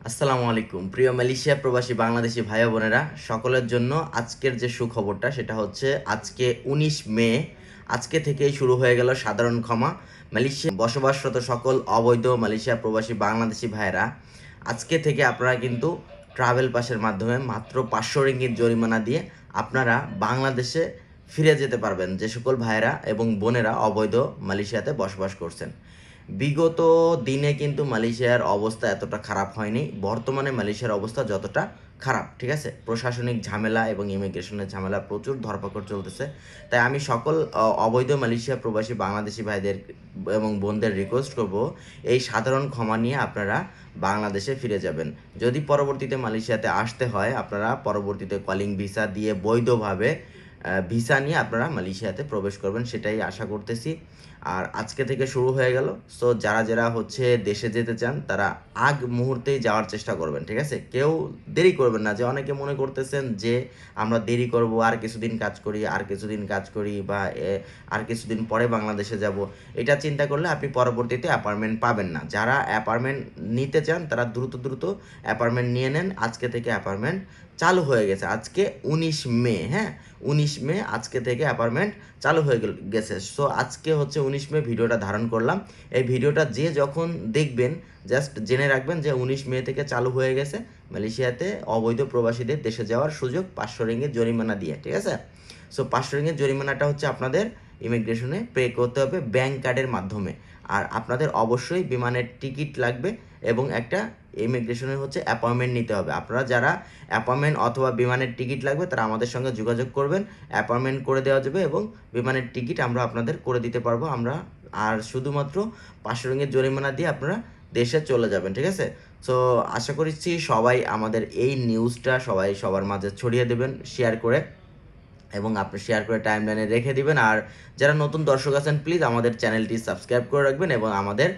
আসসালামু আলাইকুম প্রিয় মালয়েশিয়া প্রবাসী বাংলাদেশি ভাই বোনেরা সকলের জন্য আজকের যে সুখবরটা সেটা হচ্ছে আজকে 19 মে আজকে থেকেই শুরু হয়ে গেল সাধারণ ক্ষমা। মালয়েশিয়া বসবাসরত সকল অবৈধ মালয়েশিয়া প্রবাসী বাংলাদেশি ভাইরা আজকে থেকে আপনারা কিন্তু ট্রাভেল পাসের মাধ্যমে মাত্র 500 রিঙ্গিত জরিমানা দিয়ে আপনারা বাংলাদেশে ফিরে যেতে পারবেন, যে সকল ভাইরা এবং বোনেরা অবৈধ মালয়েশিয়াতে বসবাস করছেন। বিগত দিনে কিন্তু মালয়েশিয়ার অবস্থা এতটা খারাপ হয়নি, বর্তমানে মালয়েশিয়ার অবস্থা যতটা খারাপ, ঠিক আছে, প্রশাসনিক ঝামেলা এবং ইমিগ্রেশনের ঝামেলা প্রচুর ধরপাকড় চলতেছে। তাই আমি সকল অবৈধ মালয়েশিয়া প্রবাসী বাংলাদেশি ভাইদের এবং বোনদের রিকোয়েস্ট করব, এই সাধারণ ক্ষমা নিয়ে আপনারা বাংলাদেশে ফিরে যাবেন। যদি পরবর্তীতে মালয়েশিয়াতে আসতে হয়, আপনারা পরবর্তীতে কলিং ভিসা দিয়ে বৈধভাবে ভিসা নিয়ে আপনারা মালয়েশিয়াতে প্রবেশ করবেন, সেটাই আশা করতেছি। আর আজকে থেকে শুরু হয়ে গেল। সো যারা যারা হচ্ছে দেশে যেতে চান তারা আগ মুহূর্তেই যাওয়ার চেষ্টা করবেন, ঠিক আছে, কেউ দেরি করবেন না। যে অনেকে মনে করতেছেন যে আমরা দেরি করব, আর কিছুদিন কাজ করি, আর কিছুদিন কাজ করি, বা আর কিছুদিন পরে বাংলাদেশে যাব, এটা চিন্তা করলে আপনি পরবর্তীতে অ্যাপার্টমেন্ট পাবেন না। যারা অ্যাপার্টমেন্ট নিতে চান তারা দ্রুত দ্রুত অ্যাপার্টমেন্ট নিয়ে নেন। আজকে থেকে অ্যাপার্টমেন্ট চালু হয়ে গেছে, আজকে 19 মে, হ্যাঁ 19 মে আজকে থেকে অ্যাপার্টমেন্ট চালু হয়ে গেছে। সো আজকে হচ্ছে 19 মে ভিডিওটা ধারণ করলাম। এই ভিডিওটা যে যখন দেখবেন জাস্ট জেনে রাখবেন যে 19 মে থেকে চালু হয়ে গেছে মালয়েশিয়াতে অবৈধ প্রবাসীদের দেশে যাওয়ার সুযোগ 500 রিঙ্গিত জরিমানা দিয়ে, ঠিক আছে। সো 500 রিঙ্গিত জরিমানাটা হচ্ছে আপনাদের ইমিগ্রেশনে পে করতে হবে ব্যাংক কার্ডের মাধ্যমে। আর আপনাদের অবশ্যই বিমানের টিকিট লাগবে এবং একটা ইমিগ্রেশনের হচ্ছে অ্যাপয়েন্টমেন্ট নিতে হবে। আপনারা যারা অ্যাপয়েন্টমেন্ট অথবা বিমানের টিকিট লাগবে তারা আমাদের সঙ্গে যোগাযোগ করবেন, অ্যাপয়েন্টমেন্ট করে দেওয়া যাবে এবং বিমানের টিকিট আমরা আপনাদের করে দিতে পারবো আমরা। আর শুধুমাত্র 500 রিঙ্গিত জরিমানা দিয়ে আপনারা দেশে চলে যাবেন, ঠিক আছে। সো আশা করছি সবাই আমাদের এই নিউজটা সবাই সবার মাঝে ছড়িয়ে দেবেন শেয়ার করে, এবং আপনি শেয়ার করে টাইমলাইনে রেখে দিবেন। আর যারা নতুন দর্শক আছেন প্লিজ আমাদের চ্যানেলটি সাবস্ক্রাইব করে রাখবেন এবং আমাদের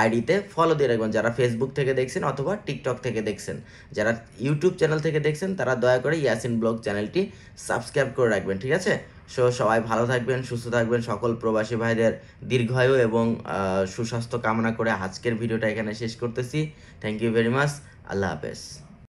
আইডিতে ফলো দিয়ে রাখবেন। যারা ফেসবুক থেকে দেখছেন অথবা টিকটক থেকে দেখছেন, যারা ইউটিউব চ্যানেল থেকে দেখছেন তারা দয়া করে ইয়াসিন ব্লগ চ্যানেলটি সাবস্ক্রাইব করে রাখবেন, ঠিক আছে। সো সবাই ভালো থাকবেন, সুস্থ থাকবেন। সকল প্রবাসী ভাইদের দীর্ঘায়ু এবং সুস্বাস্থ্য কামনা করে আজকের ভিডিওটা এখানে শেষ করতেছি। Thank you very much. আল্লাহ হাফেজ।